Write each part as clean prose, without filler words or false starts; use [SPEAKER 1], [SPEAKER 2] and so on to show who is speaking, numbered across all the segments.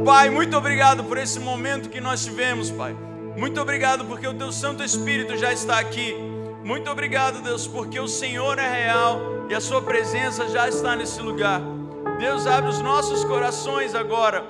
[SPEAKER 1] Pai, muito obrigado por esse momento que nós tivemos, Pai. Muito obrigado porque o Teu Santo Espírito já está aqui. Muito obrigado, Deus, porque o Senhor é real e a Sua presença já está nesse lugar. Deus, abre os nossos corações agora,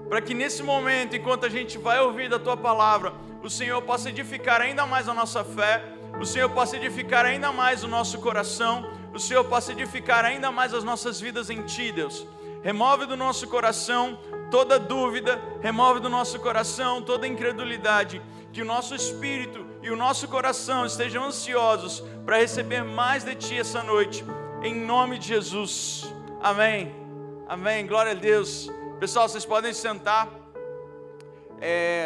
[SPEAKER 1] para que nesse momento, enquanto a gente vai ouvir da Tua palavra, o Senhor possa edificar ainda mais a nossa fé, o Senhor possa edificar ainda mais o nosso coração, o Senhor possa edificar ainda mais as nossas vidas em Ti, Deus. Remove do nosso coração toda dúvida, remove do nosso coração toda incredulidade, que o nosso espírito e o nosso coração estejam ansiosos para receber mais de Ti essa noite, em nome de Jesus, amém, amém, glória a Deus. Pessoal, vocês podem se sentar.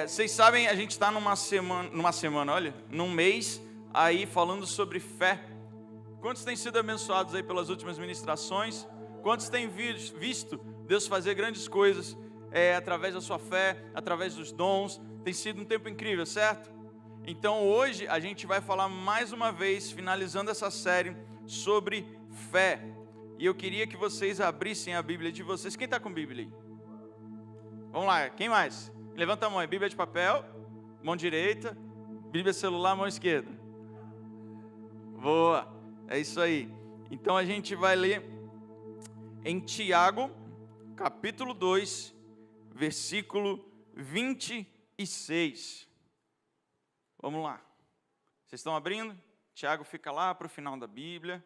[SPEAKER 1] Vocês sabem, a gente está num mês aí falando sobre fé. Quantos têm sido abençoados aí pelas últimas ministrações? Quantos têm visto Deus fazer grandes coisas através da sua fé, através dos dons? Tem sido um tempo incrível, certo? Então hoje a gente vai falar mais uma vez, finalizando essa série, sobre fé. E eu queria que vocês abrissem a Bíblia de vocês. Quem está com Bíblia aí? Vamos lá, quem mais? Levanta a mão aí, Bíblia de papel, mão direita, Bíblia celular, mão esquerda. Boa, é isso aí. Então a gente vai ler em Tiago, capítulo 2, versículo 26. Vamos lá. Vocês estão abrindo? Tiago fica lá para o final da Bíblia.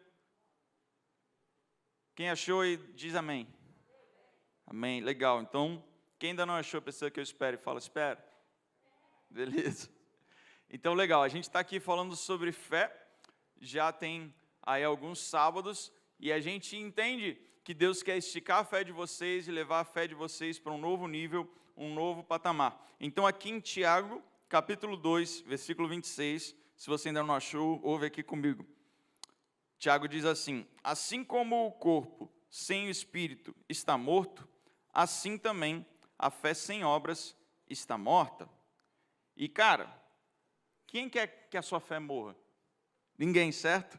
[SPEAKER 1] Quem achou aí, diz amém. Amém, legal. Então, quem ainda não achou, precisa que eu espere. Fala, espera. Beleza. Então, legal. A gente está aqui falando sobre fé. Já tem aí alguns sábados. E a gente entende que Deus quer esticar a fé de vocês e levar a fé de vocês para um novo nível, um novo patamar. Então, aqui em Tiago, capítulo 2, versículo 26, se você ainda não achou, ouve aqui comigo. Tiago diz assim: assim como o corpo sem o espírito está morto, assim também a fé sem obras está morta. E cara, quem quer que a sua fé morra? Ninguém, certo?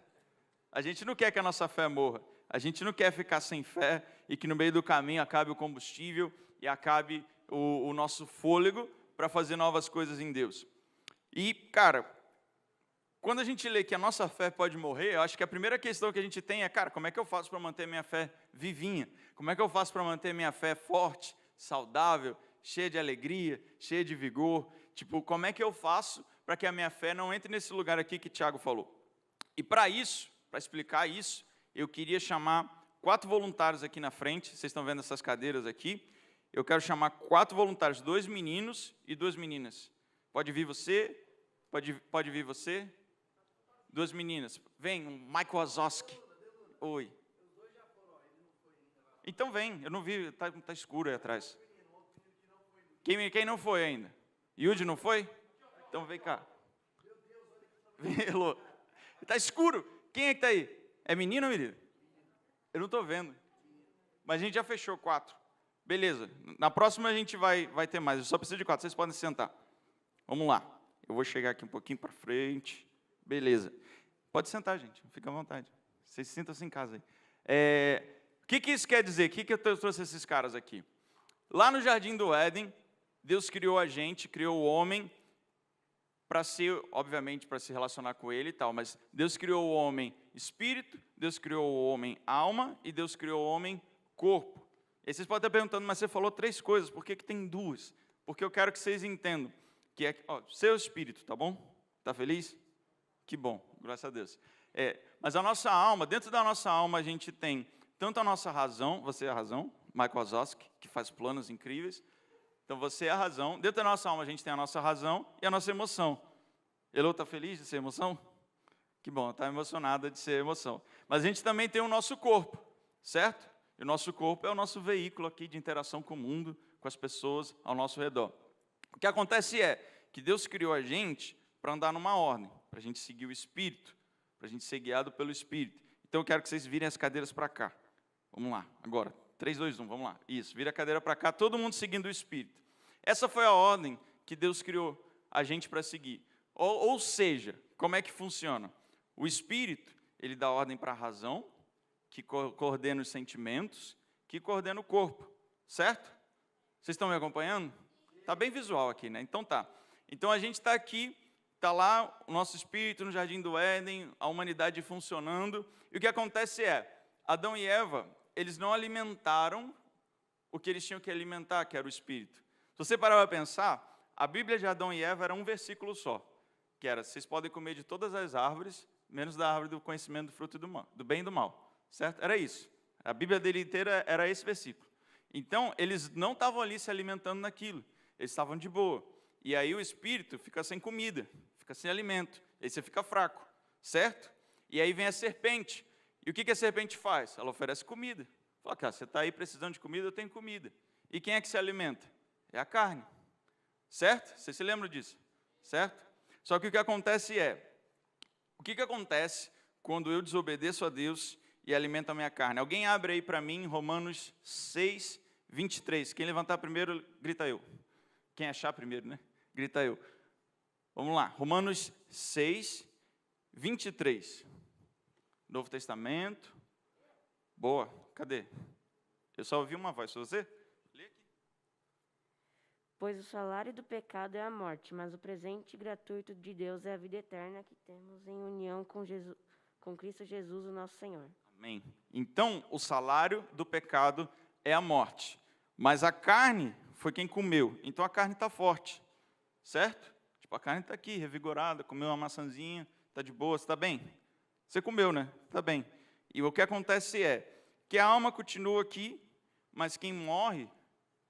[SPEAKER 1] A gente não quer que a nossa fé morra. A gente não quer ficar sem fé e que no meio do caminho acabe o combustível e acabe o nosso fôlego para fazer novas coisas em Deus. E, cara, quando a gente lê que a nossa fé pode morrer, eu acho que a primeira questão que a gente tem é, cara, como é que eu faço para manter minha fé vivinha? Como é que eu faço para manter minha fé forte, saudável, cheia de alegria, cheia de vigor? Tipo, como é que eu faço para que a minha fé não entre nesse lugar aqui que Tiago falou? E para isso, para explicar isso, eu queria chamar 4 voluntários aqui na frente. Vocês estão vendo essas cadeiras aqui? Eu quero chamar 4 voluntários, 2 meninos e 2 meninas. Pode vir você? Pode vir você? 2 meninas. Vem, Michael Wazowski. Oi. Então vem, eu não vi, tá escuro aí atrás. Quem não foi ainda? Yudi não foi? Então vem cá. Vem, Elô. Tá escuro. Quem é que tá aí? É menino ou menina? Eu não estou vendo. Mas a gente já fechou 4. Beleza. Na próxima a gente vai ter mais. Eu só preciso de 4. Vocês podem se sentar. Vamos lá. Eu vou chegar aqui um pouquinho para frente. Beleza. Pode sentar, gente. Fica à vontade. Vocês sintam-se em casa aí. O que isso quer dizer? O que eu trouxe esses caras aqui? Lá no Jardim do Éden, Deus criou a gente, criou o homem para ser, obviamente, para se relacionar com ele e tal, mas Deus criou o homem espírito, Deus criou o homem alma e Deus criou o homem corpo. E vocês podem estar perguntando, mas você falou 3 coisas, por que tem 2? Porque eu quero que vocês entendam que é seu espírito, tá bom? Tá feliz? Que bom, graças a Deus. Mas a nossa alma, dentro da nossa alma a gente tem tanto a nossa razão, você é a razão, Michael Wazowski, que faz planos incríveis. Então você é a razão. Dentro da nossa alma a gente tem a nossa razão e a nossa emoção. Elô está feliz de ser emoção? Que bom, está emocionada de ser emoção. Mas a gente também tem o nosso corpo, certo? E o nosso corpo é o nosso veículo aqui de interação com o mundo, com as pessoas ao nosso redor. O que acontece é que Deus criou a gente para andar numa ordem, para a gente seguir o Espírito, para a gente ser guiado pelo Espírito. Então eu quero que vocês virem as cadeiras para cá. Vamos lá, agora. 3, 2, 1, vamos lá. Isso, vira a cadeira para cá, todo mundo seguindo o Espírito. Essa foi a ordem que Deus criou a gente para seguir. Ou seja, como é que funciona? O Espírito, ele dá ordem para a razão, que coordena os sentimentos, que coordena o corpo, certo? Vocês estão me acompanhando? Está bem visual aqui, né? Então tá. Então a gente está aqui, está lá o nosso espírito no Jardim do Éden, a humanidade funcionando. E o que acontece é, Adão e Eva, eles não alimentaram o que eles tinham que alimentar, que era o espírito. Se você parar para pensar, a Bíblia de Adão e Eva era um versículo só, que era, vocês podem comer de todas as árvores, menos da árvore do conhecimento do fruto do bem e do mal. Certo? Era isso. A Bíblia dele inteira era esse versículo. Então, eles não estavam ali se alimentando naquilo. Eles estavam de boa. E aí o espírito fica sem comida, fica sem alimento. Aí você fica fraco, certo? E aí vem a serpente. E o que a serpente faz? Ela oferece comida. Fala, cara, você está aí precisando de comida, eu tenho comida. E quem é que se alimenta? É a carne. Certo? Você se lembra disso? Certo? Só que o que acontece é, o que acontece quando eu desobedeço a Deus e alimento a minha carne? Alguém abre aí para mim Romanos 6, 23. Quem levantar primeiro, grita eu. Quem achar primeiro, né? Grita eu. Vamos lá. Romanos 6, 23. Novo Testamento. Boa. Cadê? Eu só ouvi uma voz. Foi você? Lê aqui.
[SPEAKER 2] Pois o salário do pecado é a morte, mas o presente gratuito de Deus é a vida eterna que temos em união com Cristo Jesus, o nosso Senhor.
[SPEAKER 1] Amém. Então, o salário do pecado é a morte. Mas a carne foi quem comeu. Então, a carne está forte. Certo? Tipo, a carne está aqui, revigorada, comeu uma maçãzinha, está de boa, você está bem? Você comeu, né? Está bem. E o que acontece é que a alma continua aqui, mas quem morre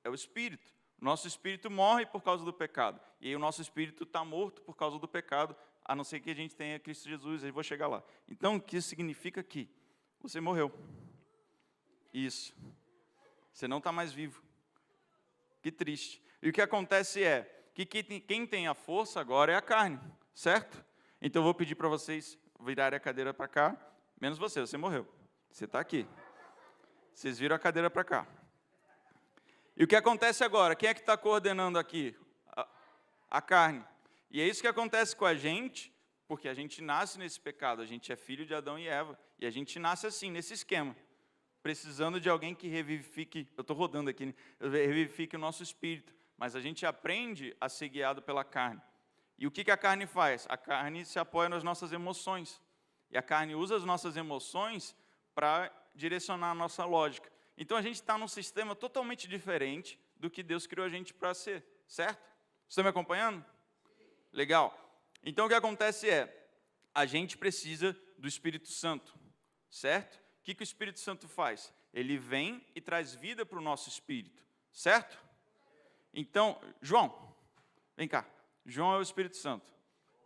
[SPEAKER 1] é o espírito. O nosso espírito morre por causa do pecado. E aí o nosso espírito está morto por causa do pecado, a não ser que a gente tenha Cristo Jesus, aí vou chegar lá. Então, o que isso significa que você morreu. Isso. Você não está mais vivo. Que triste. E o que acontece é que quem tem a força agora é a carne, certo? Então, eu vou pedir para vocês virarem a cadeira para cá, menos você morreu. Você está aqui. Vocês viram a cadeira para cá. E o que acontece agora? Quem é que está coordenando aqui? A carne. E é isso que acontece com a gente, porque a gente nasce nesse pecado, a gente é filho de Adão e Eva, e a gente nasce assim, nesse esquema, precisando de alguém que revivifique, eu estou rodando aqui, né? Revivifique o nosso espírito, mas a gente aprende a ser guiado pela carne. E o que a carne faz? A carne se apoia nas nossas emoções, e a carne usa as nossas emoções para direcionar a nossa lógica. Então, a gente está num sistema totalmente diferente do que Deus criou a gente para ser, certo? Você está me acompanhando? Legal. Então, o que acontece é, a gente precisa do Espírito Santo, certo? O que o Espírito Santo faz? Ele vem e traz vida para o nosso espírito, certo? Então, João, vem cá. João é o Espírito Santo.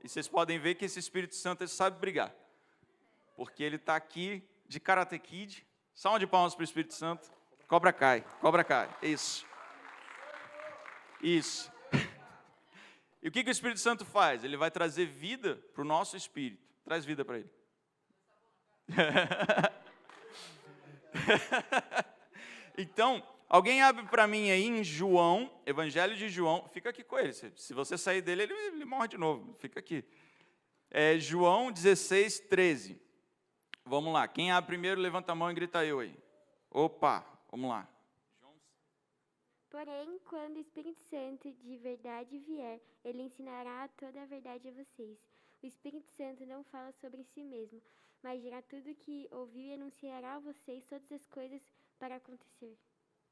[SPEAKER 1] E vocês podem ver que esse Espírito Santo, ele sabe brigar. Porque ele está aqui de Karate Kid. Salva de palmas para o Espírito Santo. Cobra cai, cobra cai. Isso. Isso. E o que o Espírito Santo faz? Ele vai trazer vida para o nosso espírito. Traz vida para ele. Então, alguém abre para mim aí em João, Evangelho de João. Fica aqui com ele. Se você sair dele, ele morre de novo. Fica aqui. É João 16, 13. Vamos lá. Quem abre primeiro, levanta a mão e grita eu aí. Opa, vamos lá.
[SPEAKER 3] Porém, quando o Espírito Santo de verdade vier, ele ensinará toda a verdade a vocês. O Espírito Santo não fala sobre si mesmo, mas dirá tudo o que ouviu e anunciará a vocês todas as coisas para acontecer.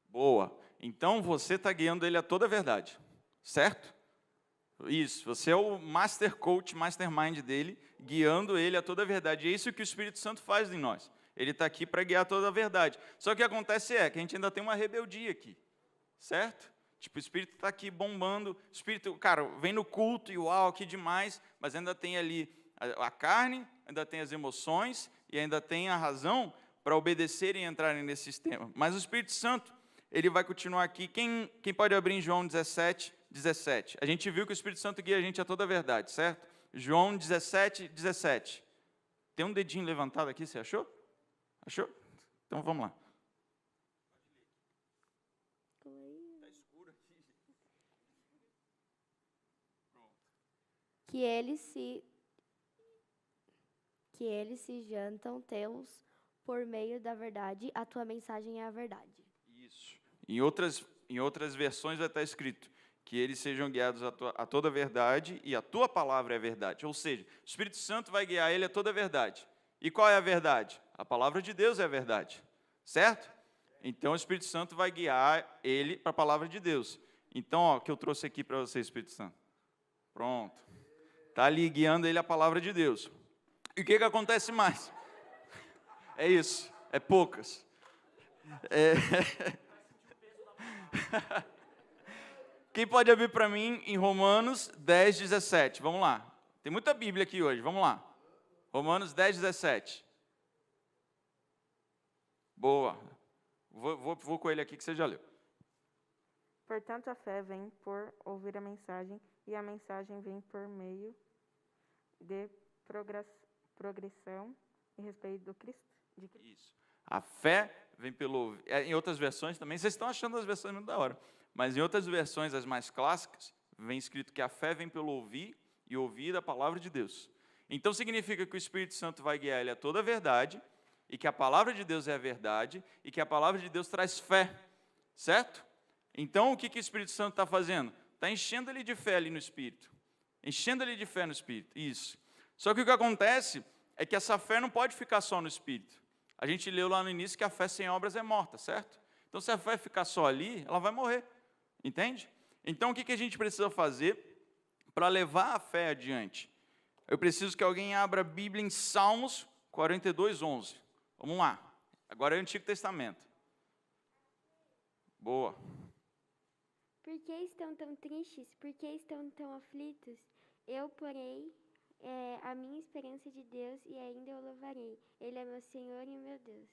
[SPEAKER 1] Boa. Então, você está guiando ele a toda a verdade, certo? Isso, você é o master coach, mastermind dele, guiando ele a toda a verdade. E é isso que o Espírito Santo faz em nós. Ele está aqui para guiar toda a verdade. Só que o que acontece é que a gente ainda tem uma rebeldia aqui, certo? Tipo, o Espírito está aqui bombando, o Espírito, cara, vem no culto e uau, que demais, mas ainda tem ali a carne, ainda tem as emoções e ainda tem a razão para obedecerem e entrarem nesse sistema. Mas o Espírito Santo, ele vai continuar aqui. Quem pode abrir em João 17, 17? A gente viu que o Espírito Santo guia a gente a toda a verdade, certo? João 17, 17. Tem um dedinho levantado aqui, você achou? Achou? Então vamos lá. Está escuro aqui. Pronto.
[SPEAKER 4] Que eles se jantam tê-los por meio da verdade, a tua mensagem é a verdade.
[SPEAKER 1] Isso. Em outras em outras versões vai estar escrito que eles sejam guiados a toda a verdade e a tua palavra é a verdade. Ou seja, o Espírito Santo vai guiar ele a toda a verdade. E qual é a verdade? A palavra de Deus é a verdade, certo? Então o Espírito Santo vai guiar ele para a palavra de Deus. Então, ó, o que eu trouxe aqui para você, Espírito Santo. Pronto. Está ali guiando ele a palavra de Deus. E o que acontece mais? É isso, é poucas. Quem pode abrir para mim em Romanos 10, 17? Vamos lá. Tem muita Bíblia aqui hoje, vamos lá. Romanos 10, 17. Boa. Vou com ele aqui que você já leu.
[SPEAKER 5] Portanto, a fé vem por ouvir a mensagem, e a mensagem vem por meio de progressão e respeito do Cristo. De Cristo.
[SPEAKER 1] Isso. A fé vem pelo... Em outras versões também, vocês estão achando as versões muito da hora, mas em outras versões, as mais clássicas, vem escrito que a fé vem pelo ouvir e ouvir a palavra de Deus. Então significa que o Espírito Santo vai guiar ele a toda a verdade, e que a palavra de Deus é a verdade, e que a palavra de Deus traz fé, certo? Então o que o Espírito Santo está fazendo? Está enchendo ele de fé ali no Espírito, enchendo ele de fé no Espírito, isso. Só que o que acontece é que essa fé não pode ficar só no Espírito. A gente leu lá no início que a fé sem obras é morta, certo? Então se a fé ficar só ali, ela vai morrer, entende? Então o que a gente precisa fazer para levar a fé adiante? Eu preciso que alguém abra a Bíblia em Salmos 42, 11. Vamos lá. Agora é o Antigo Testamento. Boa.
[SPEAKER 3] Por que estão tão tristes? Por que estão tão aflitos? Eu, porém, a minha esperança de Deus e ainda o louvarei. Ele é meu Senhor e meu Deus.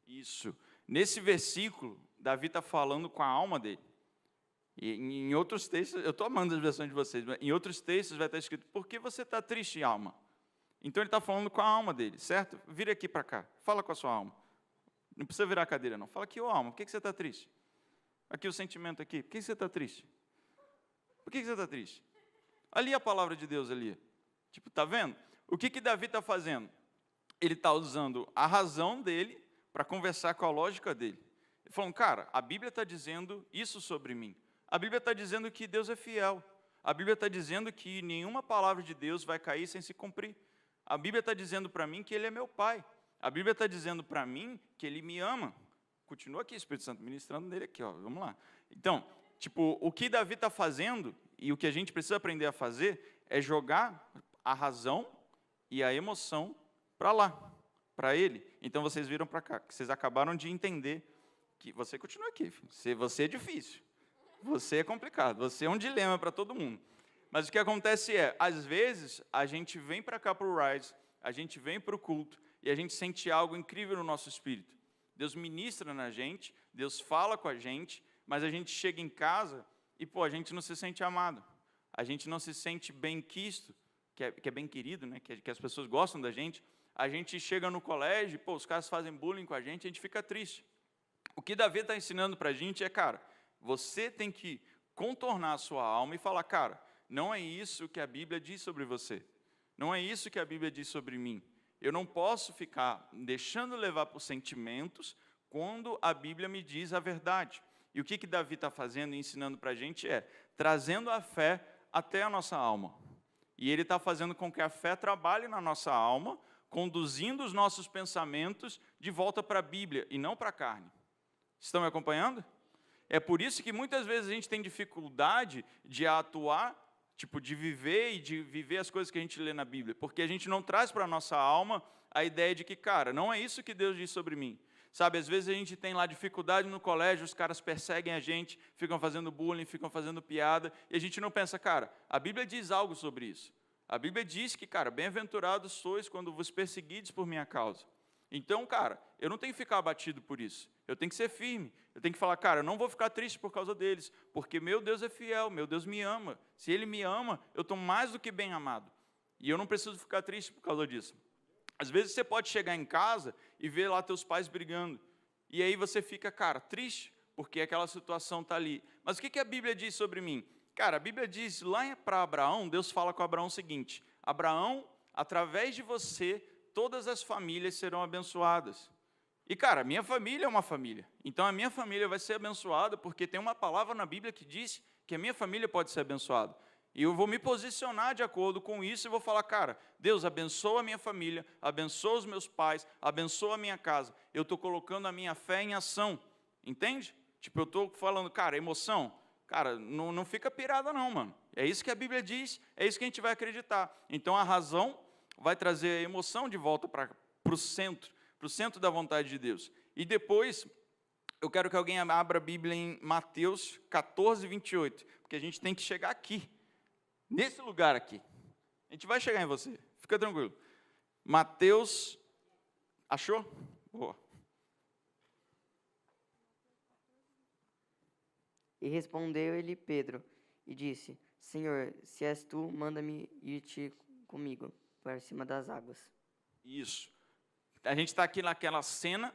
[SPEAKER 1] Isso. Nesse versículo, Davi está falando com a alma dele. E em outros textos, eu estou amando as versões de vocês, mas em outros textos vai estar escrito, por que você está triste, alma? Então ele está falando com a alma dele, certo? Vira aqui para cá, fala com a sua alma. Não precisa virar a cadeira, não. Fala aqui, ô alma, por que você está triste? Aqui o sentimento aqui, por que você está triste? Por que você está triste? Ali a palavra de Deus ali. Tipo, tá vendo? O que Davi está fazendo? Ele está usando a razão dele para conversar com a lógica dele. Ele falando, cara, a Bíblia está dizendo isso sobre mim. A Bíblia está dizendo que Deus é fiel. A Bíblia está dizendo que nenhuma palavra de Deus vai cair sem se cumprir. A Bíblia está dizendo para mim que Ele é meu Pai. A Bíblia está dizendo para mim que Ele me ama. Continua aqui, Espírito Santo, ministrando nele aqui, ó. Vamos lá. Então, tipo, o que Davi está fazendo, e o que a gente precisa aprender a fazer, é jogar a razão e a emoção para lá, para Ele. Então, vocês viram para cá, que vocês acabaram de entender que você continua aqui, filho. Você é difícil. Você é complicado, você é um dilema para todo mundo. Mas o que acontece é, às vezes, a gente vem para cá para o Rise, a gente vem para o culto, e a gente sente algo incrível no nosso espírito. Deus ministra na gente, Deus fala com a gente, mas a gente chega em casa e, pô, a gente não se sente amado. A gente não se sente bem-quisto, que é bem querido, né? Que as pessoas gostam da gente. A gente chega no colégio, pô, os caras fazem bullying com a gente fica triste. O que Davi está ensinando para a gente é, cara, você tem que contornar a sua alma e falar, cara, não é isso que a Bíblia diz sobre você. Não é isso que a Bíblia diz sobre mim. Eu não posso ficar deixando levar por sentimentos quando a Bíblia me diz a verdade. E o que Davi está fazendo e ensinando para a gente é trazendo a fé até a nossa alma. E ele está fazendo com que a fé trabalhe na nossa alma, conduzindo os nossos pensamentos de volta para a Bíblia e não para a carne. Estão me acompanhando? É por isso que muitas vezes a gente tem dificuldade de atuar, tipo, de viver as coisas que a gente lê na Bíblia, porque a gente não traz para a nossa alma a ideia de que, cara, não é isso que Deus diz sobre mim. Sabe, às vezes a gente tem lá dificuldade no colégio, os caras perseguem a gente, ficam fazendo bullying, ficam fazendo piada, e a gente não pensa, cara, a Bíblia diz algo sobre isso. A Bíblia diz que, cara, bem-aventurados sois quando vos perseguides por minha causa. Então, cara, eu não tenho que ficar abatido por isso. Eu tenho que ser firme. Eu tenho que falar, cara, eu não vou ficar triste por causa deles, porque meu Deus é fiel, meu Deus me ama. Se Ele me ama, eu estou mais do que bem amado. E eu não preciso ficar triste por causa disso. Às vezes você pode chegar em casa e ver lá teus pais brigando. E aí você fica, cara, triste, porque aquela situação está ali. Mas o que a Bíblia diz sobre mim? Cara, a Bíblia diz lá para Abraão, Deus fala com Abraão o seguinte, Abraão, através de você, todas as famílias serão abençoadas. E, cara, minha família é uma família. Então, a minha família vai ser abençoada, porque tem uma palavra na Bíblia que diz que a minha família pode ser abençoada. E eu vou me posicionar de acordo com isso e vou falar, cara, Deus, abençoa a minha família, abençoa os meus pais, abençoa a minha casa. Eu estou colocando a minha fé em ação, entende? Tipo, eu estou falando, cara, emoção, cara, não fica pirada não, mano. É isso que a Bíblia diz, é isso que a gente vai acreditar. Então, a razão vai trazer a emoção de volta para o centro da vontade de Deus. E depois, eu quero que alguém abra a Bíblia em Mateus 14, 28, porque a gente tem que chegar aqui, nesse lugar aqui. A gente vai chegar em você, fica tranquilo. Mateus, achou? Boa.
[SPEAKER 6] E respondeu-lhe Pedro, e disse, Senhor, se és tu, manda-me ir-te comigo, por cima das águas.
[SPEAKER 1] Isso. A gente está aqui naquela cena,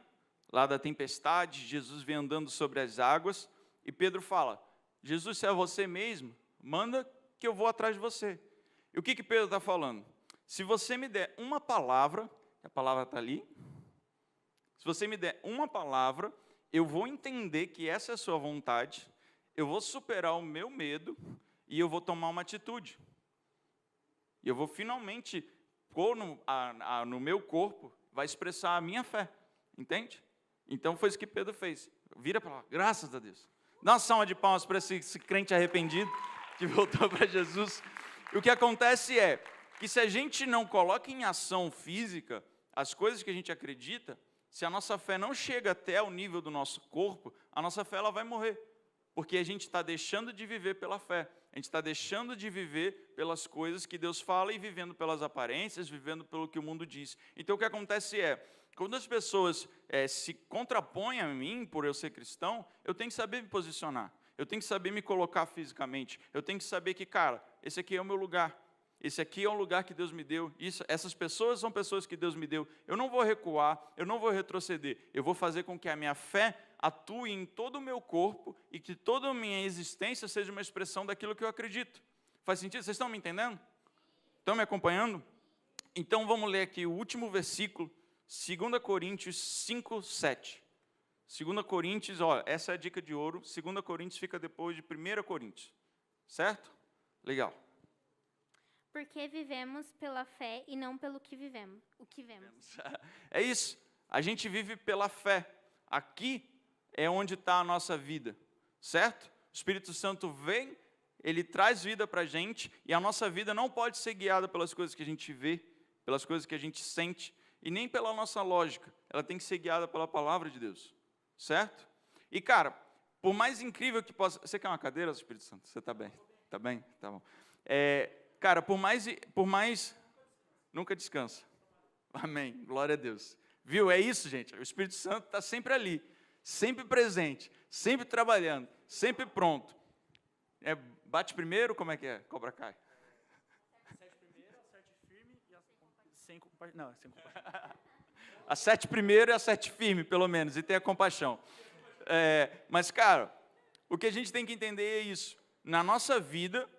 [SPEAKER 1] lá da tempestade, Jesus vem andando sobre as águas, e Pedro fala, Jesus, se é você mesmo, manda que eu vou atrás de você. E o que Pedro está falando? Se você me der uma palavra, a palavra está ali, se você me der uma palavra, eu vou entender que essa é a sua vontade, eu vou superar o meu medo, e eu vou tomar uma atitude. E eu vou finalmente pôr no meu corpo, vai expressar a minha fé, entende? Então foi isso que Pedro fez. Vira para lá, graças a Deus. Dá uma salva de palmas para esse crente arrependido, que voltou para Jesus. E o que acontece é, que se a gente não coloca em ação física as coisas que a gente acredita, se a nossa fé não chega até o nível do nosso corpo, a nossa fé ela vai morrer. Porque a gente está deixando de viver pela fé. A gente está deixando de viver pelas coisas que Deus fala e vivendo pelas aparências, vivendo pelo que o mundo diz. Então, o que acontece é, quando as pessoas se contrapõem a mim, por eu ser cristão, eu tenho que saber me posicionar. Eu tenho que saber me colocar fisicamente. Eu tenho que saber que, cara, esse aqui é o meu lugar. Esse aqui é um lugar que Deus me deu. Essas pessoas são pessoas que Deus me deu. Eu não vou recuar, eu não vou retroceder. Eu vou fazer com que a minha fé atue em todo o meu corpo e que toda a minha existência seja uma expressão daquilo que eu acredito. Faz sentido? Vocês estão me entendendo? Estão me acompanhando? Então vamos ler aqui o último versículo, 2 Coríntios 5, 7. 2 Coríntios, olha, essa é a dica de ouro. 2 Coríntios fica depois de 1 Coríntios. Certo? Legal.
[SPEAKER 3] Porque vivemos pela fé e não pelo que vivemos. O que vemos.
[SPEAKER 1] É isso. A gente vive pela fé. Aqui é onde está a nossa vida, certo? O Espírito Santo vem, ele traz vida para a gente, e a nossa vida não pode ser guiada pelas coisas que a gente vê, pelas coisas que a gente sente, e nem pela nossa lógica. Ela tem que ser guiada pela palavra de Deus, certo? E, cara, por mais incrível que possa... Você quer uma cadeira, Espírito Santo? Você está bem? Está bem? Tá bom. Cara, por mais... Nunca descansa. Amém. Glória a Deus. Viu? É isso, gente. O Espírito Santo está sempre ali, sempre presente, sempre trabalhando, sempre pronto. Bate primeiro, como é que é? Cobra cai.
[SPEAKER 7] Acerte primeiro, acerte firme e sem compaixão. Não, sem compaixão.
[SPEAKER 1] Acerte primeiro e acerte firme, pelo menos, e tenha compaixão. Mas, cara, o que a gente tem que entender é isso. Na nossa vida,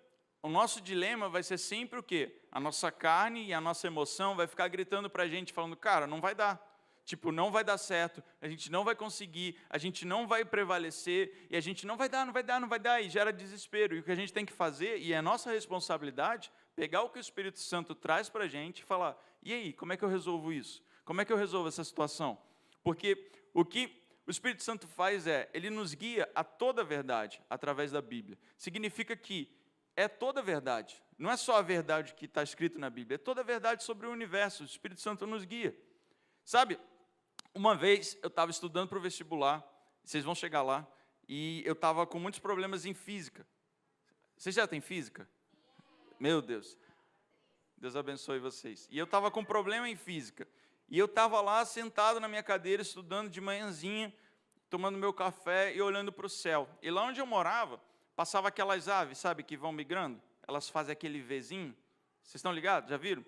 [SPEAKER 1] o nosso dilema vai ser sempre o quê? A nossa carne e a nossa emoção vai ficar gritando para a gente, falando, cara, não vai dar. Tipo, não vai dar certo, a gente não vai conseguir, a gente não vai prevalecer, e a gente não vai dar, e gera desespero. E o que a gente tem que fazer, e é nossa responsabilidade, pegar o que o Espírito Santo traz para a gente e falar, e aí, como é que eu resolvo isso? Como é que eu resolvo essa situação? Porque o que o Espírito Santo faz ele nos guia a toda a verdade, através da Bíblia. Significa que é toda a verdade, não é só a verdade que está escrito na Bíblia, é toda a verdade sobre o universo, o Espírito Santo nos guia. Sabe, uma vez eu estava estudando para o vestibular, vocês vão chegar lá, e eu estava com muitos problemas em física. Vocês já têm física? Meu Deus. Deus abençoe vocês. E eu estava com problema em física. E eu estava lá sentado na minha cadeira, estudando de manhãzinha, tomando meu café e olhando para o céu. E lá onde eu morava, passava aquelas aves, sabe, que vão migrando. Elas fazem aquele Vzinho. Vocês estão ligados? Já viram?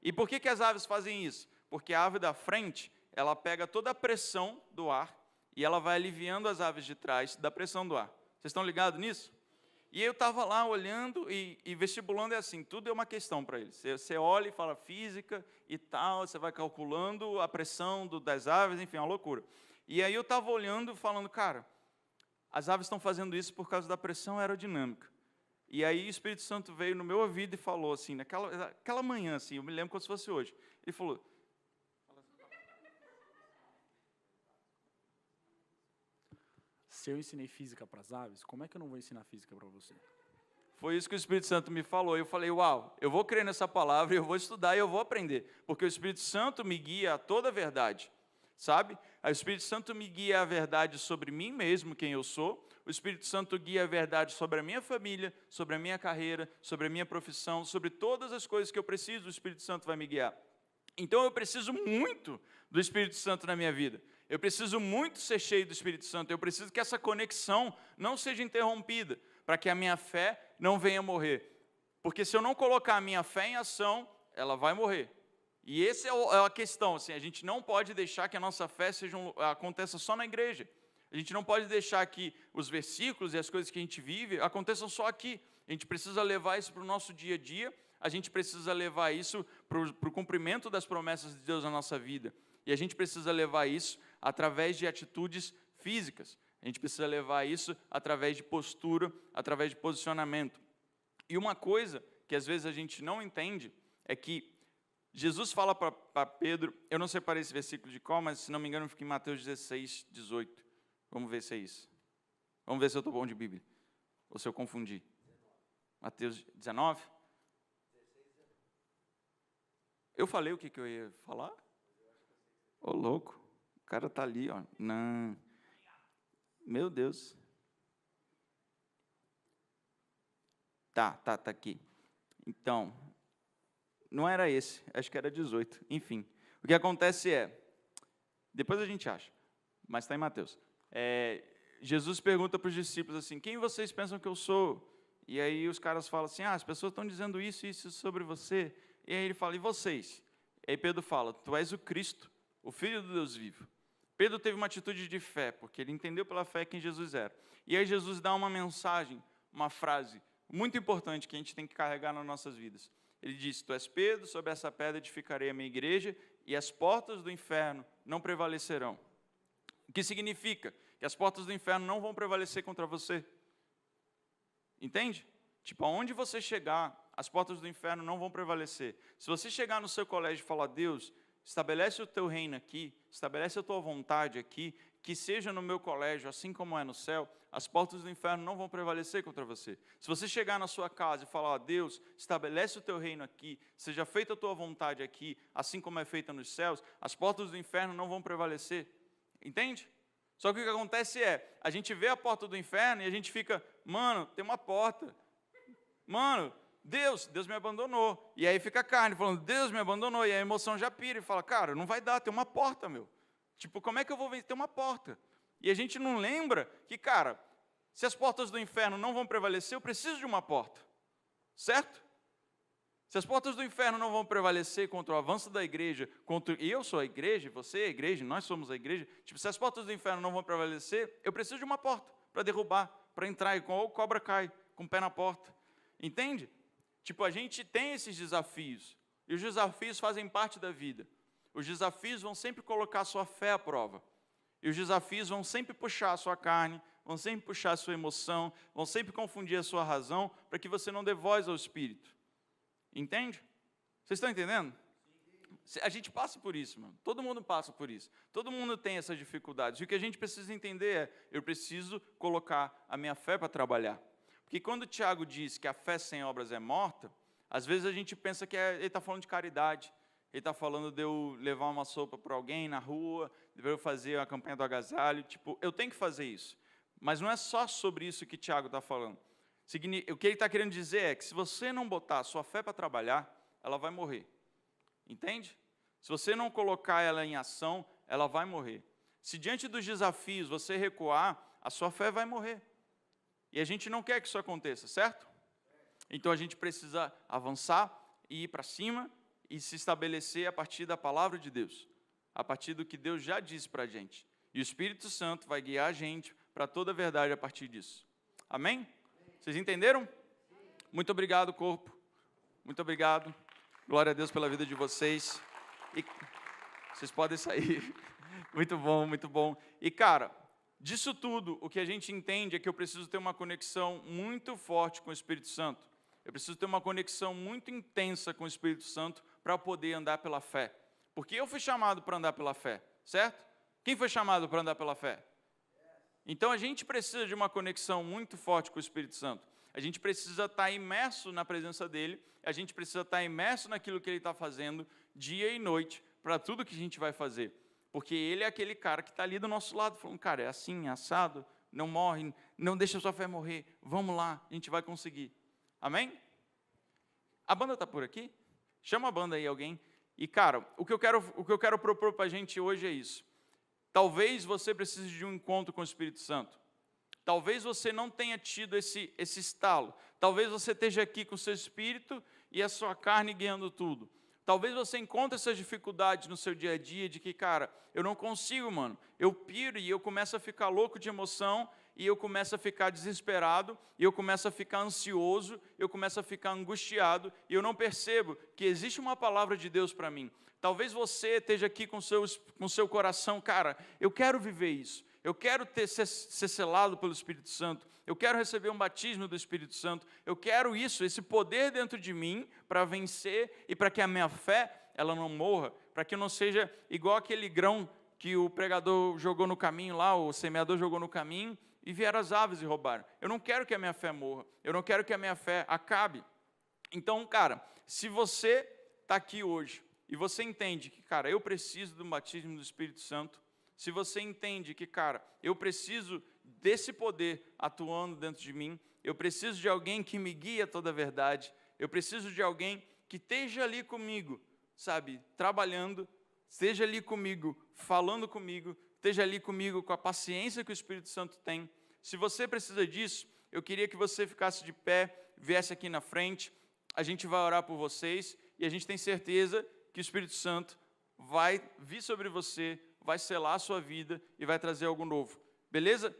[SPEAKER 1] E por que as aves fazem isso? Porque a ave da frente, ela pega toda a pressão do ar e ela vai aliviando as aves de trás da pressão do ar. Vocês estão ligados nisso? E eu estava lá olhando, e vestibulando é assim, tudo é uma questão para eles. Você olha e fala física e tal, você vai calculando a pressão das aves, enfim, é uma loucura. E aí eu estava olhando e falando, cara, as aves estão fazendo isso por causa da pressão aerodinâmica. E aí o Espírito Santo veio no meu ouvido e falou assim, naquela manhã, assim, eu me lembro como se fosse hoje. Ele falou,
[SPEAKER 7] Se eu ensinei física para as aves, como é que eu não vou ensinar física para você?
[SPEAKER 1] foi isso que o Espírito Santo me falou. Eu falei, uau, eu vou crer nessa palavra, eu vou estudar e eu vou aprender. Porque o Espírito Santo me guia a toda a verdade, sabe? O Espírito Santo me guia a verdade sobre mim mesmo, quem eu sou. O Espírito Santo guia a verdade sobre a minha família, sobre a minha carreira, sobre a minha profissão, sobre todas as coisas que eu preciso, o Espírito Santo vai me guiar. Então eu preciso muito do Espírito Santo na minha vida. Eu preciso muito ser cheio do Espírito Santo. Eu preciso que essa conexão não seja interrompida, para que a minha fé não venha morrer. Porque se eu não colocar a minha fé em ação, ela vai morrer. E essa é a questão. Assim, a gente não pode deixar que a nossa fé aconteça só na igreja. A gente não pode deixar que os versículos e as coisas que a gente vive aconteçam só aqui. A gente precisa levar isso para o nosso dia a dia. A gente precisa levar isso para o cumprimento das promessas de Deus na nossa vida. E a gente precisa levar isso através de atitudes físicas. A gente precisa levar isso através de postura, através de posicionamento. E uma coisa que às vezes a gente não entende é que Jesus fala para Pedro, eu não separei esse versículo de qual, mas se não me engano fica em Mateus 16, 18. Vamos ver se é isso. Vamos ver se eu estou bom de Bíblia. Ou se eu confundi. Mateus 19? Eu falei o que eu ia falar? Ô, louco. O cara está ali, ó. Não. Meu Deus. Tá aqui. Então, não era esse. Acho que era 18. Enfim. O que acontece depois a gente acha, mas está em Mateus. Jesus pergunta para os discípulos assim, quem vocês pensam que eu sou? E aí os caras falam assim, as pessoas estão dizendo isso e isso sobre você. E aí ele fala, e vocês? E aí Pedro fala, tu és o Cristo, o Filho do Deus vivo. Pedro teve uma atitude de fé, porque ele entendeu pela fé quem Jesus era. E aí Jesus dá uma mensagem, uma frase muito importante que a gente tem que carregar nas nossas vidas. Ele diz, tu és Pedro, sobre essa pedra edificarei a minha igreja, e as portas do inferno não prevalecerão. O que significa? Que as portas do inferno não vão prevalecer contra você. Entende? Tipo, aonde você chegar, as portas do inferno não vão prevalecer. Se você chegar no seu colégio e falar, Deus, estabelece o teu reino aqui, estabelece a tua vontade aqui, que seja no meu colégio, assim como é no céu, as portas do inferno não vão prevalecer contra você. Se você chegar na sua casa e falar, Deus, estabelece o teu reino aqui, seja feita a tua vontade aqui, assim como é feita nos céus, as portas do inferno não vão prevalecer. Entende? Só que o que acontece a gente vê a porta do inferno e a gente fica, mano, tem uma porta. Mano, Deus me abandonou. E aí fica a carne falando, Deus me abandonou. E a emoção já pira e fala, cara, não vai dar, tem uma porta, meu. Tipo, como é que eu vou vencer? Tem uma porta. E a gente não lembra que, cara, se as portas do inferno não vão prevalecer, eu preciso de uma porta. Certo? Se as portas do inferno não vão prevalecer contra o avanço da igreja, e eu sou a igreja, você é a igreja, nós somos a igreja, tipo, se as portas do inferno não vão prevalecer, eu preciso de uma porta para derrubar, para entrar, igual o cobra cai, com o pé na porta. Entende? Tipo, a gente tem esses desafios, e os desafios fazem parte da vida. Os desafios vão sempre colocar a sua fé à prova. E os desafios vão sempre puxar a sua carne, vão sempre puxar a sua emoção, vão sempre confundir a sua razão, para que você não dê voz ao Espírito. Entende? Vocês estão entendendo? A gente passa por isso, mano. Todo mundo passa por isso. Todo mundo tem essas dificuldades. E o que a gente precisa entender eu preciso colocar a minha fé para trabalhar. Porque quando o Tiago diz que a fé sem obras é morta, às vezes a gente pensa que ele está falando de caridade. Ele está falando de eu levar uma sopa para alguém na rua, de eu fazer a campanha do agasalho. Tipo, eu tenho que fazer isso. Mas não é só sobre isso que Tiago está falando. O que ele está querendo dizer é que se você não botar a sua fé para trabalhar, ela vai morrer. Entende? Se você não colocar ela em ação, ela vai morrer. Se diante dos desafios você recuar, a sua fé vai morrer. E a gente não quer que isso aconteça, certo? Então a gente precisa avançar e ir para cima e se estabelecer a partir da palavra de Deus, a partir do que Deus já disse para a gente. E o Espírito Santo vai guiar a gente para toda a verdade a partir disso. Amém? Vocês entenderam? Muito obrigado, corpo. Muito obrigado. Glória a Deus pela vida de vocês. E vocês podem sair. Muito bom, muito bom. E, cara, disso tudo, o que a gente entende é que eu preciso ter uma conexão muito forte com o Espírito Santo. Eu preciso ter uma conexão muito intensa com o Espírito Santo para poder andar pela fé. Porque eu fui chamado para andar pela fé, certo? Quem foi chamado para andar pela fé? Então, a gente precisa de uma conexão muito forte com o Espírito Santo. A gente precisa estar imerso na presença dEle, a gente precisa estar imerso naquilo que Ele está fazendo, dia e noite, para tudo que a gente vai fazer. Porque Ele é aquele cara que está ali do nosso lado, falando, cara, é assim, é assado, não morre, não deixa a sua fé morrer, vamos lá, a gente vai conseguir. Amém? A banda está por aqui? Chama a banda aí, alguém. E, cara, o que eu quero propor para a gente hoje é isso. Talvez você precise de um encontro com o Espírito Santo. Talvez você não tenha tido esse estalo. Talvez você esteja aqui com o seu espírito e a sua carne guiando tudo. Talvez você encontre essas dificuldades no seu dia a dia de que, cara, eu não consigo, mano. Eu piro e eu começo a ficar louco de emoção e eu começo a ficar desesperado e eu começo a ficar ansioso, eu começo a ficar angustiado e eu não percebo que existe uma palavra de Deus para mim. Talvez você esteja aqui com seu coração, cara, eu quero viver isso. Eu quero ser selado pelo Espírito Santo. Eu quero receber um batismo do Espírito Santo. Eu quero isso, esse poder dentro de mim para vencer e para que a minha fé ela não morra, para que eu não seja igual aquele grão que o pregador jogou no caminho lá, o semeador jogou no caminho e vieram as aves e roubaram. Eu não quero que a minha fé morra. Eu não quero que a minha fé acabe. Então, cara, se você está aqui hoje e você entende que, cara, eu preciso do batismo do Espírito Santo, se você entende que, cara, eu preciso desse poder atuando dentro de mim, eu preciso de alguém que me guie a toda a verdade, eu preciso de alguém que esteja ali comigo, sabe, trabalhando, esteja ali comigo, falando comigo, esteja ali comigo com a paciência que o Espírito Santo tem. Se você precisa disso, eu queria que você ficasse de pé, viesse aqui na frente, a gente vai orar por vocês e a gente tem certeza que o Espírito Santo vai vir sobre você, vai selar a sua vida e vai trazer algo novo. Beleza?